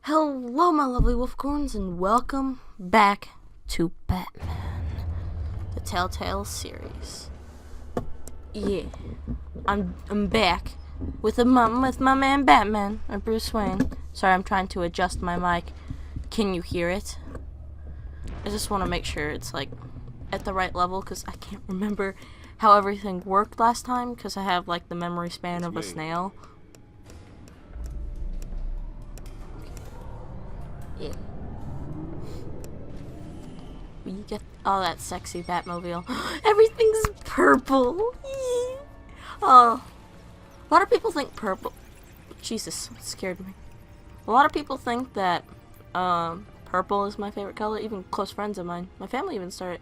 Hello, my lovely wolfcorns, and welcome back to Batman, the Telltale series. Yeah, I'm back with my man Batman, or Bruce Wayne. Sorry, I'm trying to adjust my mic. Can you hear it? I just want to make sure it's like at the right level, because I can't remember how everything worked last time, because I have like the memory span of a snail. Yeah. You get all that sexy Batmobile. Everything's purple. Oh, a lot of people think purple. Jesus, it scared me. A lot of people think that purple is my favorite color. Even close friends of mine. My family even started.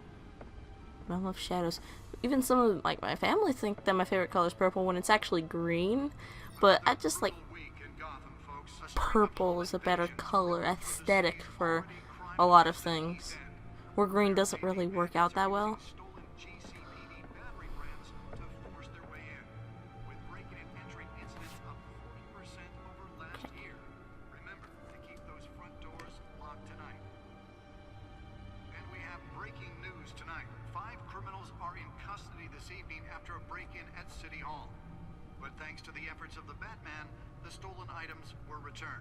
I love shadows. Even some of my family think that my favorite color is purple when it's actually green. But I just like purple is a better color aesthetic for a lot of things, where green doesn't really work out that well. Thanks to the efforts of the Batman, the stolen items were returned.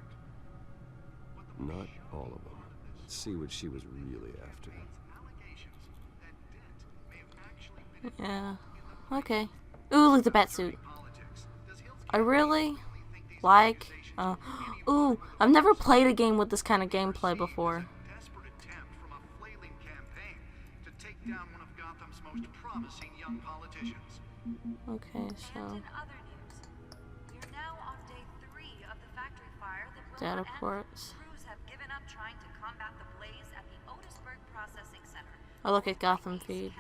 Not all of them. Let's see what she was really after. Yeah. Okay. Ooh, look at the Batsuit. I really like. Ooh, I've never played a game with this kind of gameplay before. Okay, so. Data ports. Oh, look at Gotham feed.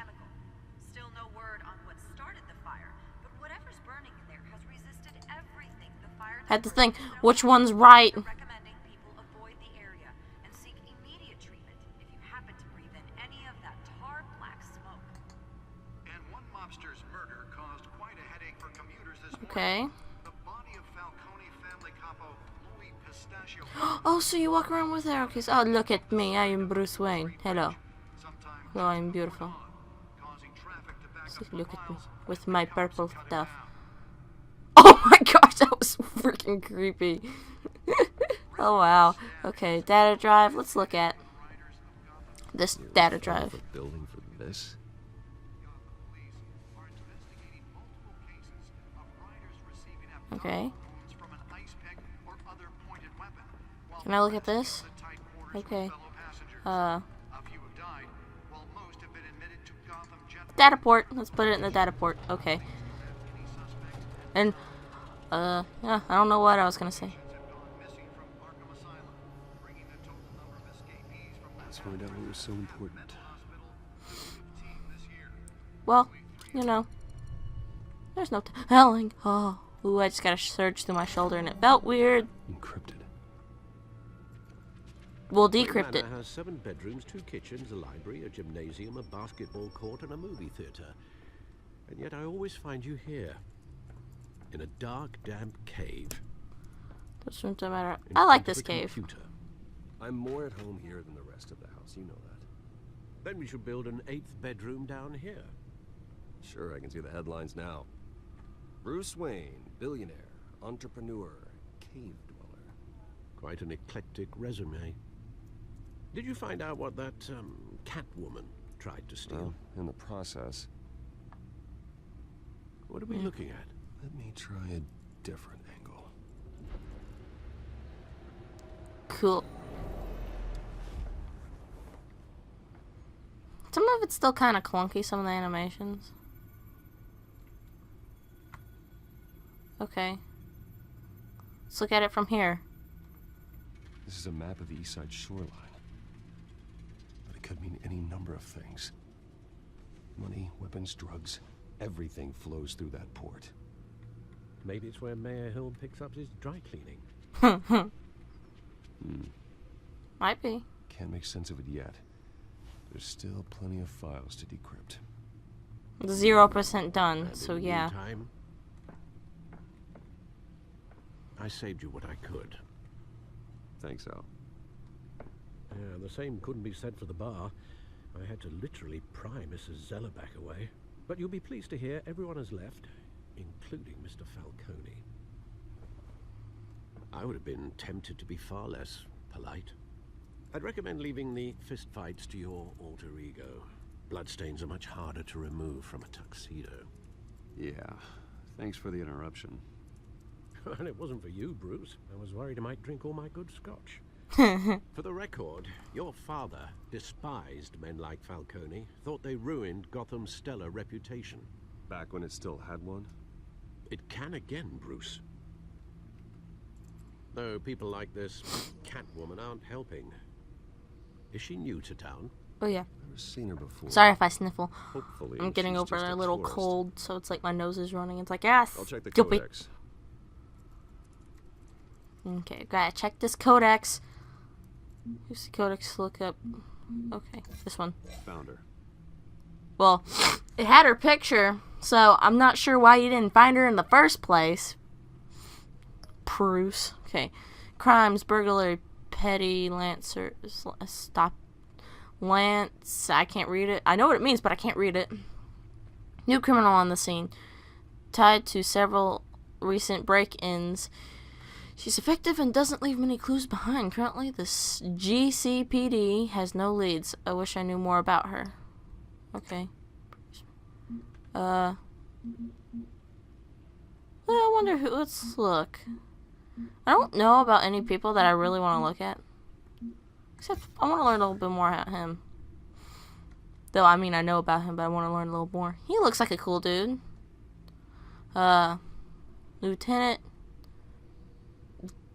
Still no word on what started the fire, but whatever's burning in there has resisted everything the fire. Had to think which one's right. Recommending people avoid the area and seek immediate treatment if you happen to breathe in any of that tar black smoke. And one mobster's murder caused quite a headache for commuters this morning. Okay. The body of Falcone family capo Louis Pistachio. Oh, so you walk around with her? Okay. So, oh, look at me. I am Bruce Wayne. Hello. Hello, I'm beautiful. So look at me with my purple stuff. Oh my gosh, that was freaking creepy. Oh wow. Okay, data drive. Let's look at this data drive. Building for this? Okay. Can I look at this? Okay. Data port. Let's put it in the data port. Okay. And, yeah, I don't know what I was gonna say. Let's find out what was so important. Well, you know, there's no telling. Oh, ooh, I just got a surge through my shoulder and it felt weird. Encrypted. We'll decrypt it. Manor has 7 bedrooms, 2 kitchens, a library, a gymnasium, a basketball court, and a movie theater. And yet I always find you here, in a dark, damp cave. This room doesn't matter. I like this cave. Computer. I'm more at home here than the rest of the house, you know that. Then we should build an 8th bedroom down here. Sure, I can see the headlines now. Bruce Wayne, billionaire, entrepreneur, cave dweller. Quite an eclectic resume. Did you find out what that, Catwoman tried to steal? Well, in the process. What are we looking at? Let me try a different angle. Cool. Some of it's still kind of clunky, some of the animations. Okay. Let's look at it from here. This is a map of the east side shoreline. But it could mean any number of things. Money, weapons, drugs, everything flows through that port. Maybe it's where Mayor Hill picks up his dry cleaning. Might be. Can't make sense of it yet. There's still plenty of files to decrypt. 0% done, And so in the yeah. meantime, I saved you what I could. Thanks, Al. Yeah, the same couldn't be said for the bar. I had to literally pry Mrs. Zellerback away. But you'll be pleased to hear everyone has left, including Mr. Falcone. I would have been tempted to be far less polite. I'd recommend leaving the fistfights to your alter ego. Bloodstains are much harder to remove from a tuxedo. Yeah, thanks for the interruption. And it wasn't for you, Bruce. I was worried I might drink all my good scotch. For the record, your father despised men like Falcone, thought they ruined Gotham's stellar reputation. Back when it still had one? It can again, Bruce. Though people like this Catwoman aren't helping. Is she new to town? Oh yeah. Never seen her before. Sorry if I sniffle. Hopefully, I'm getting she's over just a little tourist. cold, so it's like my nose is running. It's like, yes. I'll check the Guppy. codex. Okay, gotta check this codex. Who's the codex to look up? Okay, this one. Found her. Well, it had her picture, so I'm not sure why you didn't find her in the first place. Bruce. Okay. Crimes, burglary, petty, lancer, stop. Lance, I can't read it. I know what it means, but I can't read it. New criminal on the scene. Tied to several recent break-ins. She's effective and doesn't leave many clues behind. Currently, the GCPD has no leads. I wish I knew more about her. Okay. Well, I wonder who. Let's look. I don't know about any people that I really want to look at. Except, I want to learn a little bit more about him. Though, I mean, I know about him, but I want to learn a little more. He looks like a cool dude. Lieutenant.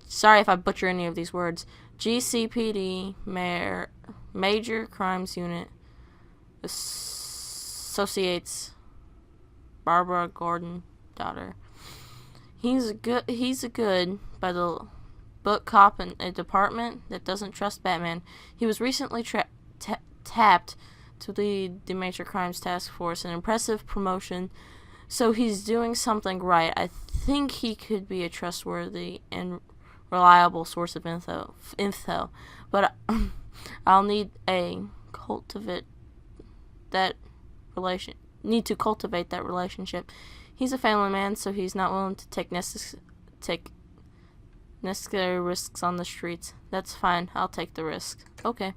Sorry if I butcher any of these words. GCPD, Major Crimes Unit. Associates. Barbara Gordon, daughter. He's a good, by the book cop in a department that doesn't trust Batman. He was recently tapped to lead the Major Crimes Task Force, an impressive promotion. So he's doing something right. I think he could be a trustworthy and reliable source of info. But I'll need to cultivate that relationship. He's a family man, so he's not willing to take necessary risks on the streets. That's fine. I'll take the risk. Okay.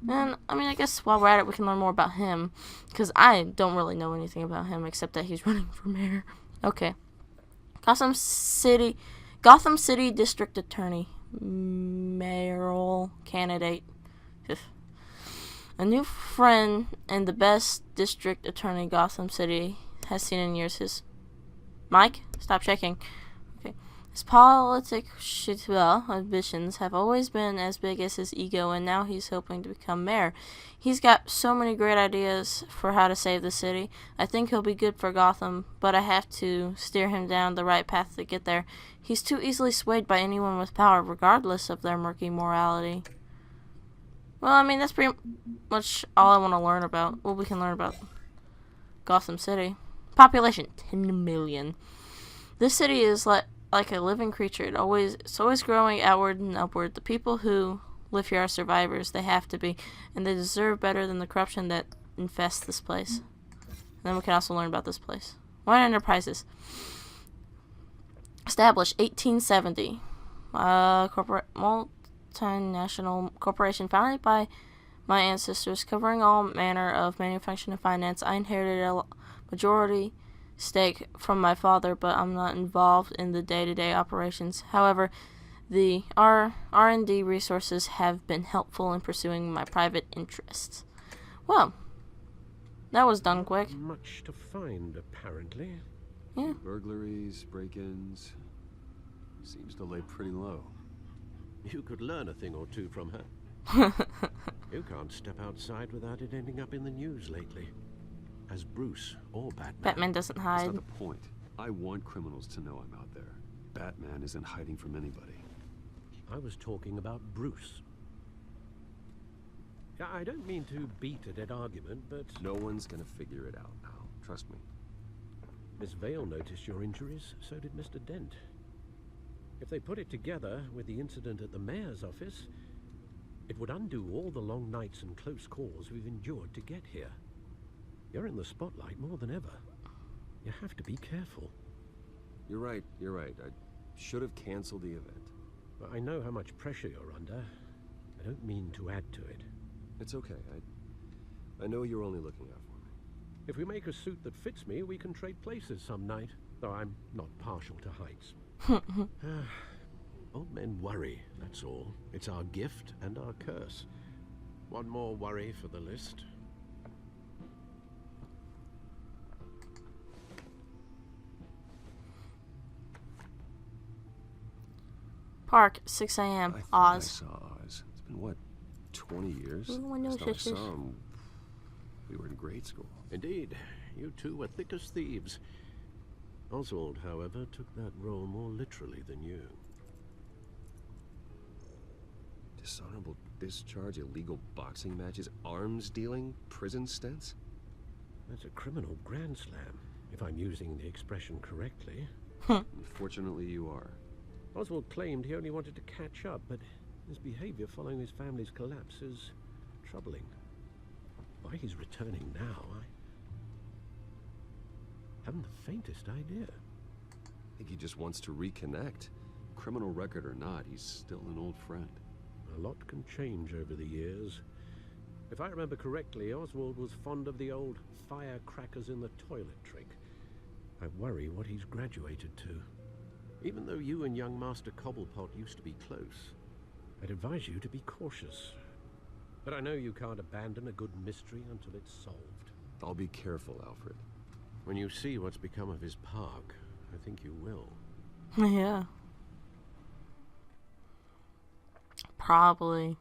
And, I mean, I guess while we're at it, we can learn more about him. Because I don't really know anything about him, except that he's running for mayor. Okay. Gotham City District Attorney. Mayoral candidate. A new friend and the best district attorney Gotham City has seen in years. His Mike, stop checking. Okay. His political ambitions have always been as big as his ego, and now he's hoping to become mayor. He's got so many great ideas for how to save the city. I think he'll be good for Gotham, but I have to steer him down the right path to get there. He's too easily swayed by anyone with power, regardless of their murky morality. Well, I mean, that's pretty much all I want to learn about. Well, we can learn about Gotham City. Population, 10 million. This city is like a living creature. It's always growing outward and upward. The people who live here are survivors. They have to be. And they deserve better than the corruption that infests this place. And then we can also learn about this place. Wayne Enterprises. Established 1870. Multinational corporation founded by my ancestors, covering all manner of manufacturing and finance. I inherited a majority stake from my father, but I'm not involved in the day-to-day operations. However, the R&D resources have been helpful in pursuing my private interests. Well, that was done quick. Much to find, apparently. Yeah. Burglaries, break-ins. Seems to lay pretty low. You could learn a thing or two from her. You can't step outside without it ending up in the news lately. As Bruce or Batman. Batman doesn't That's hide. not the point. I want criminals to know I'm out there. Batman isn't hiding from anybody. I was talking about Bruce. I don't mean to beat a dead argument, but No one's gonna figure it out now. Trust me. Miss Vale noticed your injuries, so did Mr. Dent. If they put it together with the incident at the mayor's office, it would undo all the long nights and close calls we've endured to get here. You're in the spotlight more than ever. You have to be careful. You're right, you're right. I should have canceled the event. But I know how much pressure you're under. I don't mean to add to it. It's okay. I know you're only looking out for me. If we make a suit that fits me, we can trade places some night. Though I'm not partial to heights. Old men worry, that's all. It's our gift and our curse. One more worry for the list. Park, 6 a.m. I Oz. saw Oz. It's been, what, 20 years? Ooh, I know Last time I sisters. saw him, we were in grade school. Indeed, you two were thick as thieves. Oswald, however, took that role more literally than you. Dishonorable discharge, illegal boxing matches, arms dealing, prison stints? That's a criminal grand slam, if I'm using the expression correctly. Unfortunately, you are. Oswald claimed he only wanted to catch up, but his behavior following his family's collapse is troubling. Why he's returning now, I haven't the faintest idea. I think he just wants to reconnect. Criminal record or not, he's still an old friend. A lot can change over the years. If I remember correctly, Oswald was fond of the old firecrackers in the toilet trick. I worry what he's graduated to. Even though you and young Master Cobblepot used to be close, I'd advise you to be cautious. But I know you can't abandon a good mystery until it's solved. I'll be careful, Alfred. When you see what's become of his park, I think you will. Yeah. Probably.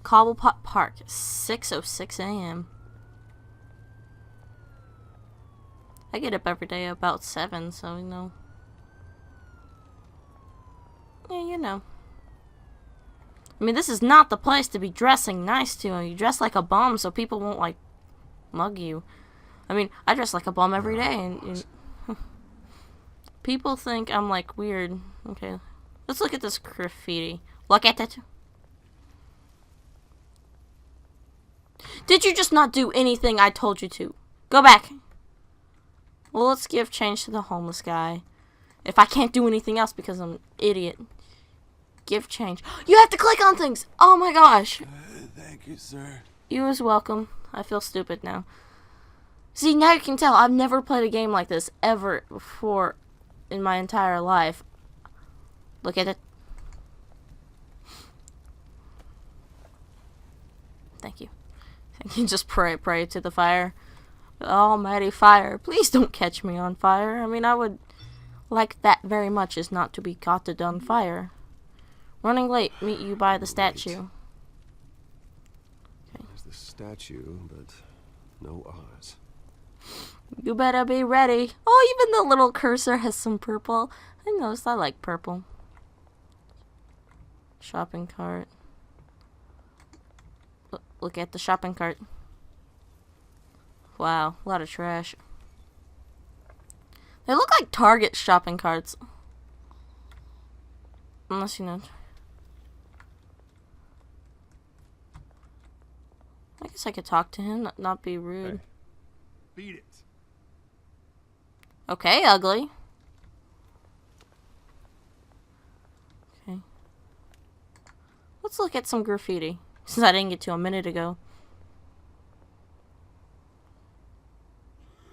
Cobblepot Park, 6:06 a.m. I get up every day about 7, so you know. Yeah, you know. I mean, this is not the place to be dressing nice to. You dress like a bum so people won't, like, mug you. I mean, I dress like a bum every day, and people think I'm, like, weird. Okay, let's look at this graffiti. Look at it. Did you just not do anything I told you to? Go back. Well, let's give change to the homeless guy. If I can't do anything else because I'm an idiot. Give change. You have to click on things! Oh my gosh. Thank you, sir. You was welcome. I feel stupid now. See, now you can tell I've never played a game like this ever before in my entire life. Look at it. Thank you. Thank you. Just pray to the fire. Almighty fire, please don't catch me on fire. I mean, I would like that very much, is not to be caught on fire. Running late, meet you by the statue. Okay. There's the statue, but no Oz. You better be ready. Oh, even the little cursor has some purple. I noticed I like purple. Shopping cart. Look at the shopping cart. Wow, a lot of trash. They look like Target shopping carts. Unless, you know. I guess I could talk to him, not be rude. Hey, beat it. Okay, ugly. Okay. Let's look at some graffiti, since I didn't get to a minute ago.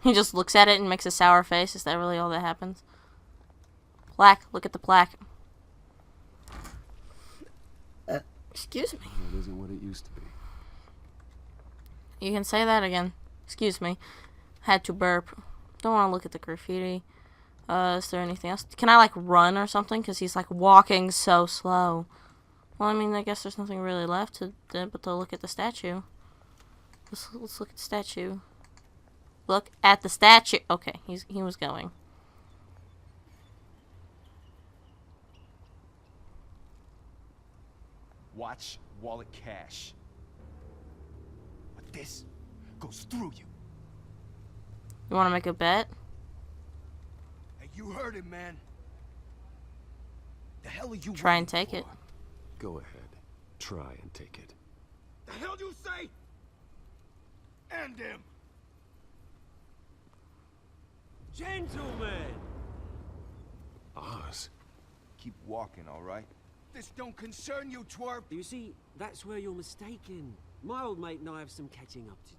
He just looks at it and makes a sour face. Is that really all that happens? Plaque. Look at the plaque. Excuse me. That isn't what it used to be. You can say that again. Excuse me. Had to burp. Don't want to look at the graffiti. Is there anything else? Can I, like, run or something? Because he's, like, walking so slow. Well, I mean, I guess there's nothing really left to do but to look at the statue. Let's look at the statue. Look at the statue. Okay, he was going. Watch wallet cash. But this goes through you. You want to make a bet? Hey, You heard him, man. The hell are you Try and waiting take it. for? Go ahead. Try and take it. The hell you say? End him. Gentlemen! Oz. Keep walking, all right? This don't concern you, twerp. You see, that's where you're mistaken. My old mate and I have some catching up to do.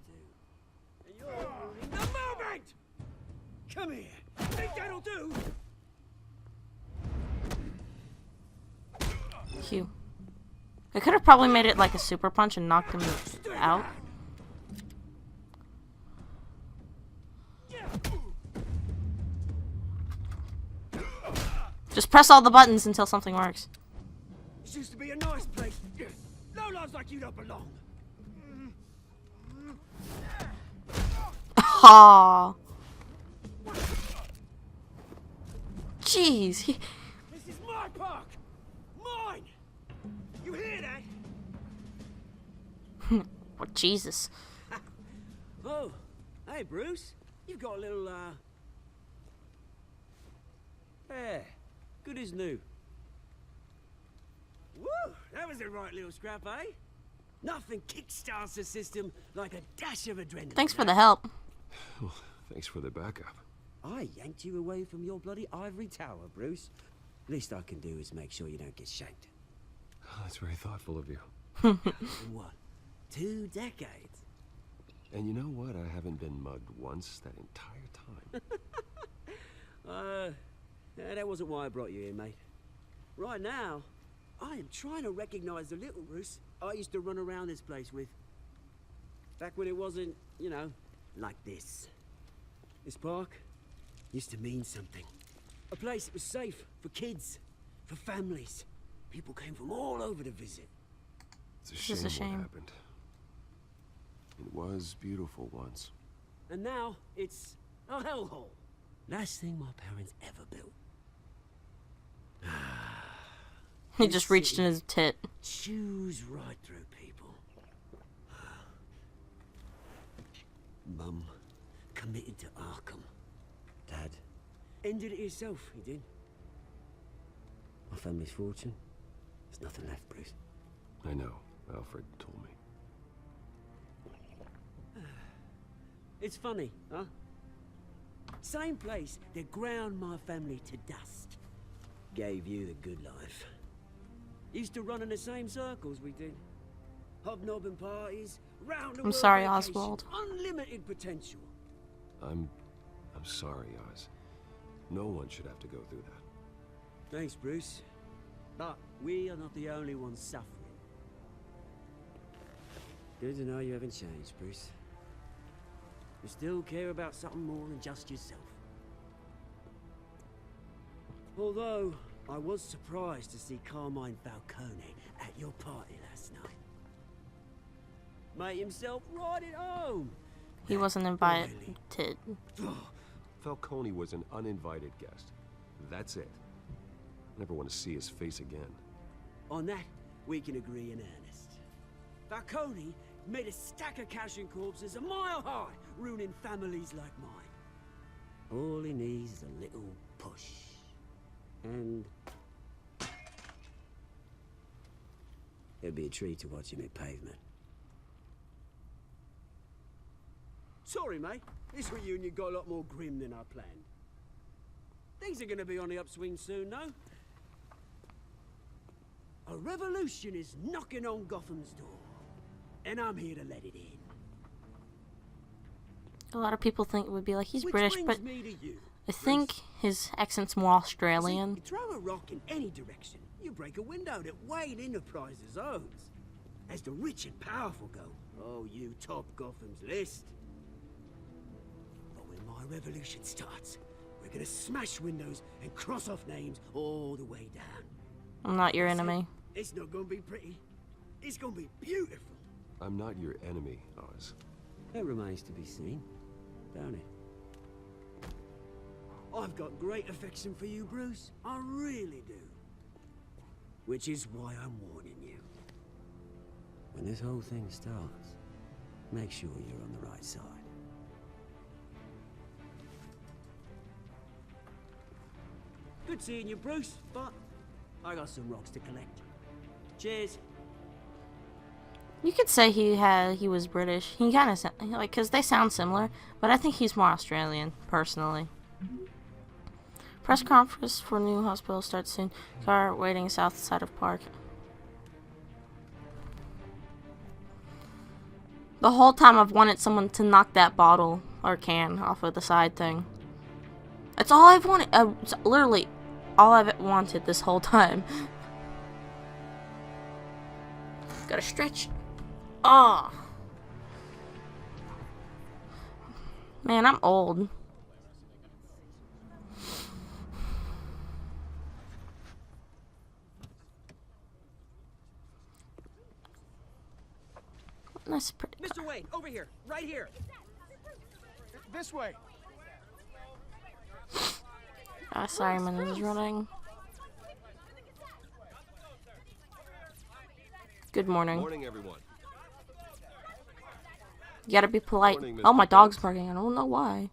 And you're in the moment! Come here. Think that'll do? Q. I could have probably made it like a super punch and knocked him out. Just press all the buttons until something works. This used to be a nice place. No lives like you don't belong. Aww. Jeez. This is my park. Mine. You hear that? What Jesus. Oh, hey Bruce. You've got a little hair. Good as new. Woo! That was a right little scrap, eh? Nothing kickstarts the system like a dash of adrenaline. Thanks for the help. Well, thanks for the backup. I yanked you away from your bloody ivory tower, Bruce. Least I can do is make sure you don't get shanked. Oh, that's very thoughtful of you. In what? 2 decades? And you know what? I haven't been mugged once that entire time. That wasn't why I brought you here, mate. Right now, I am trying to recognize the little Bruce I used to run around this place with. Back when it wasn't, you know, like this. This park used to mean something. A place that was safe for kids, for families. People came from all over to visit. It's a It's a shame shame. what happened. It was beautiful once. And now, it's a hellhole. Last thing my parents ever built. He just reached in his tit. Chews right through people. Mum committed to Arkham. Dad ended it himself, he did. My family's fortune. There's nothing left, Bruce. I know. Alfred told me. It's funny, huh? Same place that ground my family to dust. Gave you the good life. Used to run in the same circles we did. Hobnobbing parties, round the I'm world sorry, vacations, Oswald. Unlimited potential. I'm sorry, Oz. No one should have to go through that. Thanks, Bruce. But we are not the only ones suffering. Good to know you haven't changed, Bruce. You still care about something more than just yourself. Although, I was surprised to see Carmine Falcone at your party last night. Made himself right at home. He wasn't invited. Falcone was an uninvited guest. That's it. Never want to see his face again. On that, we can agree in earnest. Falcone made a stack of cash and corpses a mile high, ruining families like mine. All he needs is a little push. And it'd be a treat to watch him hit pavement. Sorry, mate. This reunion got a lot more grim than I planned. Things are gonna be on the upswing soon, though. A revolution is knocking on Gotham's door. And I'm here to let it in. A lot of people think it would be like he's Which British, brings but me to you, I think his accent's more Australian. See, you throw a rock in any direction, you break a window that Wayne Enterprises owns. As the rich and powerful go, oh, you top Gotham's list. But when my revolution starts, we're gonna smash windows and cross off names all the way down. I'm not your That's it. enemy. It's not gonna be pretty. It's gonna be beautiful. I'm not your enemy, Oz. That remains to be seen, don't it? I've got great affection for you, Bruce. I really do. Which is why I'm warning you. When this whole thing starts, make sure you're on the right side. Good seeing you, Bruce, but I got some rocks to collect. Cheers. You could say he was British. He kind of like, cause they sound similar, but I think he's more Australian, personally. Press conference for new hospital starts soon. Car waiting south side of park. The whole time I've wanted someone to knock that bottle or can off of the side thing. That's all I've wanted. It's literally all I've wanted this whole time. Gotta stretch. Ah. Man, I'm old. That's pretty. Mr. Wayne, over here, right here. This way. Sorry, my nose is running. Good morning. Morning, everyone. You gotta be polite. Morning, Oh, my Mr. dog's Dent. barking. I don't know why.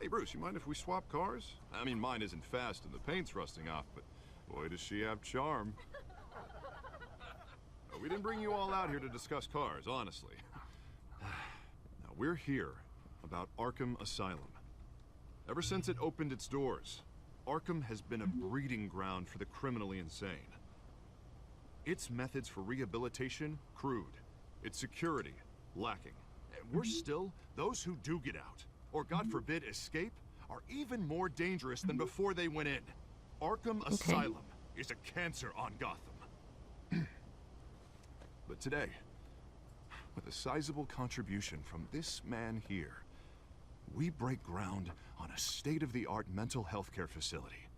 Hey, Bruce, you mind if we swap cars? I mean, mine isn't fast and the paint's rusting off, but boy, does she have charm. We didn't bring you all out here to discuss cars, honestly. Now, we're here about Arkham Asylum. Ever since it opened its doors, Arkham has been a breeding ground for the criminally insane. Its methods for rehabilitation, crude. Its security, lacking. And worse still, those who do get out, or God forbid escape, are even more dangerous than before they went in. Arkham Asylum is a cancer on Gotham. But today, with a sizable contribution from this man here, we break ground on a state-of-the-art mental health care facility.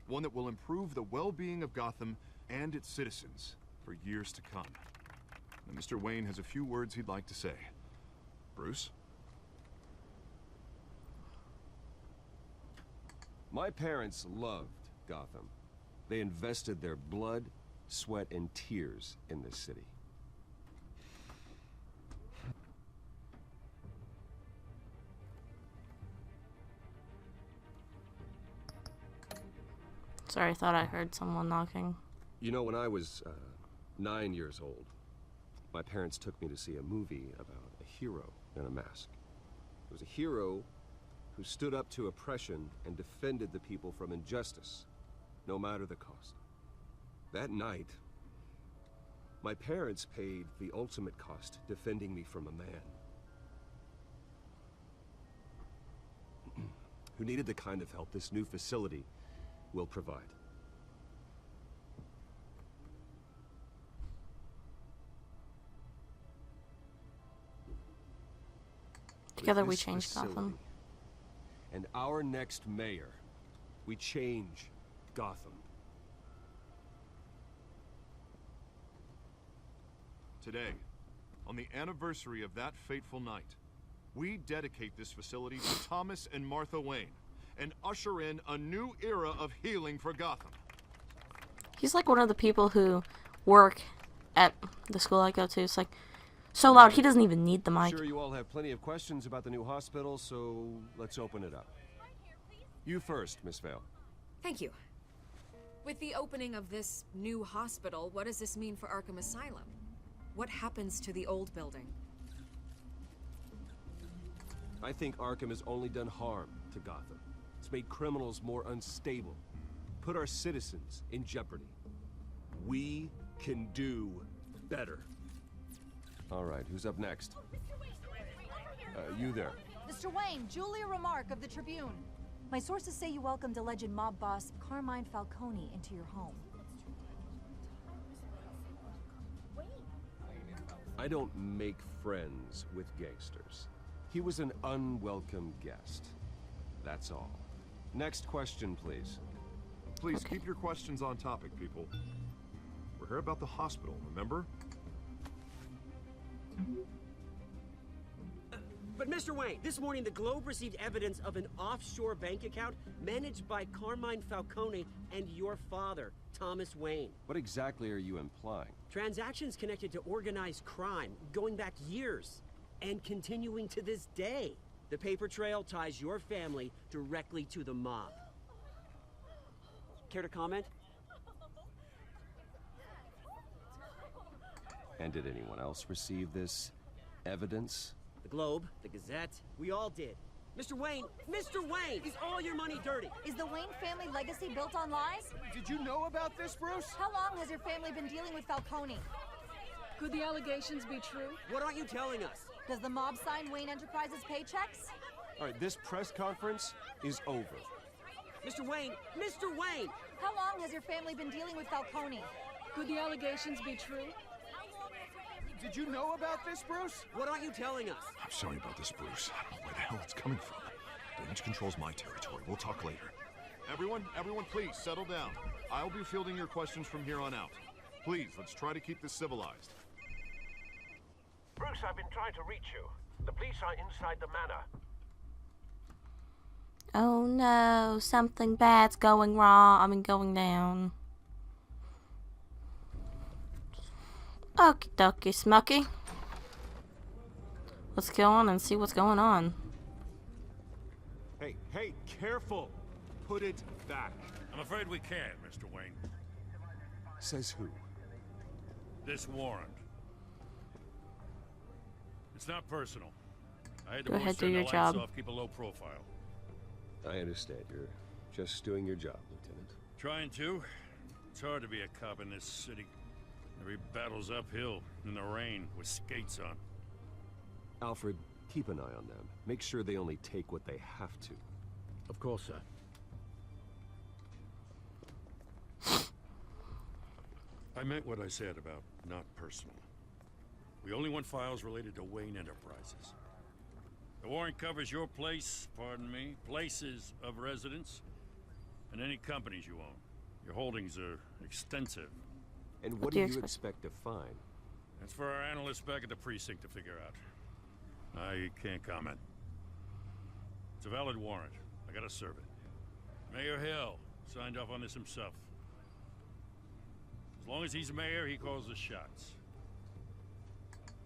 One that will improve the well-being of Gotham and its citizens for years to come. Now, Mr. Wayne has a few words he'd like to say. Bruce? My parents loved Gotham. They invested their blood, sweat, and tears in this city. Sorry, I thought I heard someone knocking. You know, when I was 9 years old, my parents took me to see a movie about a hero in a mask. It was a hero who stood up to oppression and defended the people from injustice, no matter the cost. That night, my parents paid the ultimate cost defending me from a man who needed the kind of help this new facility will provide. Together With we this change Gotham. facility and our next mayor, we change Gotham. Today, on the anniversary of that fateful night, we dedicate this facility to Thomas and Martha Wayne and usher in a new era of healing for Gotham. He's like one of the people who work at the school I go to. It's like so loud he doesn't even need the I'm mic. sure you all have plenty of questions about the new hospital, so let's open it up. You first, Miss Vale. Thank you. With the opening of this new hospital, what does this mean for Arkham Asylum? What happens to the old building? I think Arkham has only done harm to Gotham. It's made criminals more unstable, put our citizens in jeopardy. We can do better. All right, who's up next? You there. Mr. Wayne, Julia Remark of the Tribune. My sources say you welcomed alleged mob boss Carmine Falcone into your home. I don't make friends with gangsters. He was an unwelcome guest. That's all. Next question, please. Please keep your questions on topic, people. We're here about the hospital, remember? But Mr. Wayne, this morning the Globe received evidence of an offshore bank account managed by Carmine Falcone and your father, Thomas Wayne. What exactly are you implying? Transactions connected to organized crime, going back years, and continuing to this day. The paper trail ties your family directly to the mob. Care to comment? And did anyone else receive this evidence? The Globe, the Gazette, we all did. Mr. Wayne, is all your money dirty? Is the Wayne family legacy built on lies? Did you know about this, Bruce? How long has your family been dealing with Falcone? Could the allegations be true? What aren't you telling us? Does the mob sign Wayne Enterprises paychecks? All right, this press conference is over. Mr. Wayne! How long has your family been dealing with Falcone? Could the allegations be true? Did you know about this, Bruce? What aren't you telling us? I'm sorry about this, Bruce. I don't know where the hell it's coming from. Damage control's my territory. We'll talk later. Everyone, please, settle down. I'll be fielding your questions from here on out. Please, let's try to keep this civilized. Bruce, I've been trying to reach you. The police are inside the manor. Oh no, something bad's going going down. Okie dokie, Smucky. Let's go on and see what's going on. Hey, careful! Put it back. I'm afraid we can't, Mr. Wayne. Says who? This warrant. It's not personal. I had to Go ahead, do turn the your lights job. off, keep a low profile. I understand. You're just doing your job, Lieutenant. Trying to. It's hard to be a cop in this city. Every battle's uphill, in the rain, with skates on. Alfred, keep an eye on them. Make sure they only take what they have to. Of course, sir. I meant what I said about not personal. We only want files related to Wayne Enterprises. The warrant covers your place, pardon me, places of residence, and any companies you own. Your holdings are extensive. And what do you expect to find? That's for our analysts back at the precinct to figure out. I can't comment. It's a valid warrant. I gotta serve it. Mayor Hill signed off on this himself. As long as he's mayor, he calls the shots.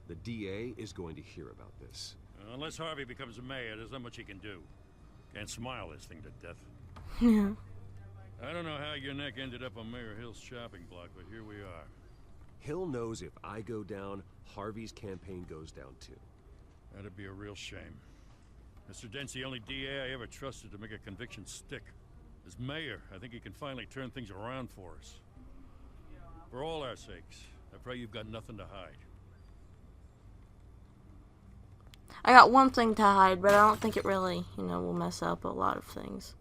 The DA is going to hear about this. Unless Harvey becomes a mayor, there's not much he can do. Can't smile this thing to death. Yeah. I don't know how your neck ended up on Mayor Hill's shopping block, but here we are. Hill knows if I go down, Harvey's campaign goes down too. That'd be a real shame. Mr. Dent's the only DA I ever trusted to make a conviction stick. As mayor, I think he can finally turn things around for us. For all our sakes, I pray you've got nothing to hide. I got one thing to hide, but I don't think it really, will mess up a lot of things.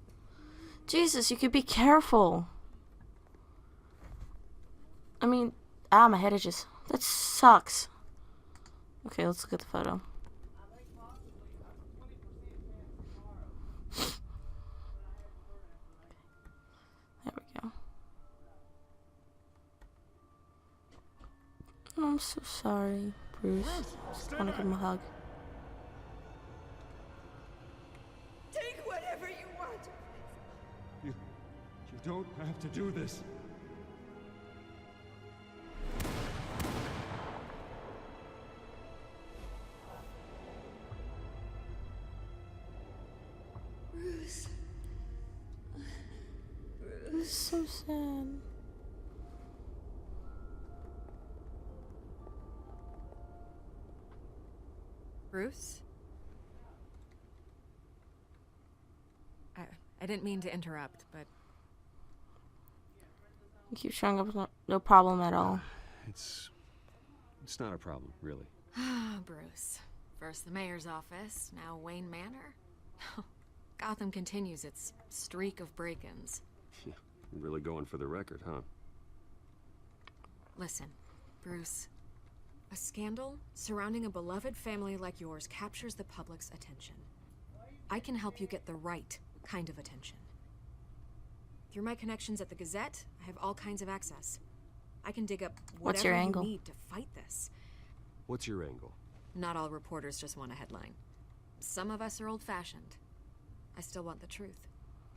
Jesus, you could be careful. I mean, my head itches. That sucks. Okay, let's look at the photo. There we go. I'm so sorry, Bruce. Just want to give him a hug. Take whatever you want. You don't have to do this. Bruce. It's so sad. Bruce? I didn't mean to interrupt, but... You keep showing up with no problem at all. It's not a problem, really. Bruce. First the mayor's office, now Wayne Manor. Gotham continues its streak of break-ins. Yeah, really going for the record, huh? Listen, Bruce. A scandal surrounding a beloved family like yours captures the public's attention. I can help you get the right kind of attention. Through my connections at the Gazette, I have all kinds of access. I can dig up What's your whatever angle? you need to fight this. What's your angle? Not all reporters just want a headline. Some of us are old-fashioned. I still want the truth.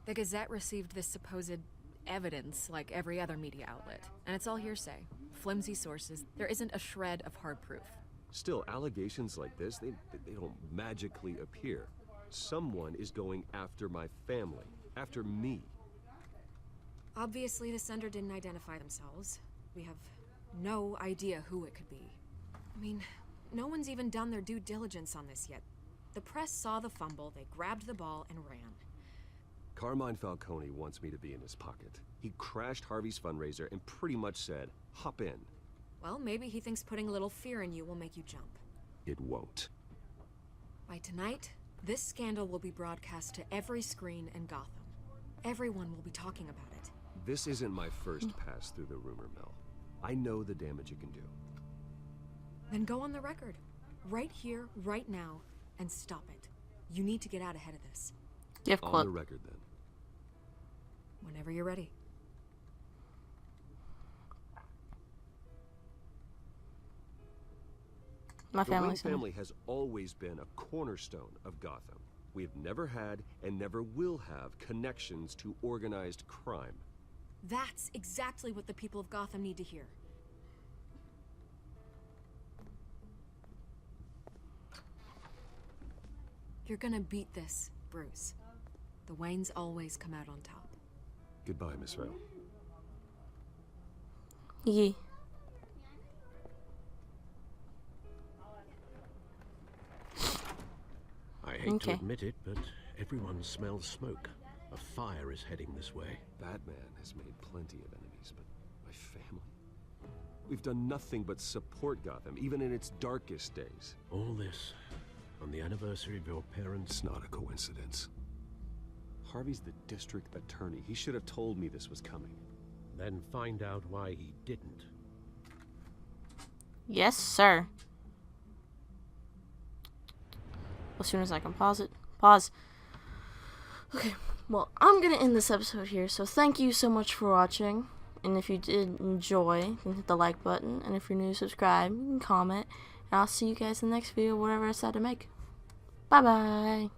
The Gazette received this supposed evidence like every other media outlet, and it's all hearsay. Flimsy sources. There isn't a shred of hard proof. Still, allegations like this, they don't magically appear. Someone is going after my family, after me. Obviously, the sender didn't identify themselves. We have no idea who it could be. I mean, no one's even done their due diligence on this yet. The press saw the fumble, they grabbed the ball, and ran. Carmine Falcone wants me to be in his pocket. He crashed Harvey's fundraiser and pretty much said, hop in. Well, maybe he thinks putting a little fear in you will make you jump. It won't. By tonight, this scandal will be broadcast to every screen in Gotham. Everyone will be talking about it. This isn't my first pass through the rumor mill. I know the damage it can do. Then go on the record. Right here, right now, and stop it. You need to get out ahead of this. Gift On club. the record, then. Whenever you're ready. My The Wayne family's family has always been a cornerstone of Gotham. We have never had and never will have connections to organized crime. That's exactly what the people of Gotham need to hear. You're gonna beat this, Bruce. The Waynes always come out on top. Goodbye, Miss Vale. Yeah. I hate to Okay. admit it, but everyone smells smoke. A fire is heading this way. Batman has made plenty of enemies, but my family? We've done nothing but support Gotham, even in its darkest days. All this on the anniversary of your parents' It's not a coincidence. Harvey's the district attorney. He should have told me this was coming. Then find out why he didn't. Yes, sir. As soon as I can pause it. Pause. Okay, well, I'm gonna end this episode here, so thank you so much for watching. And if you did enjoy, then hit the like button. And if you're new, subscribe, you can comment. And I'll see you guys in the next video, whatever I decide to make. Bye-bye.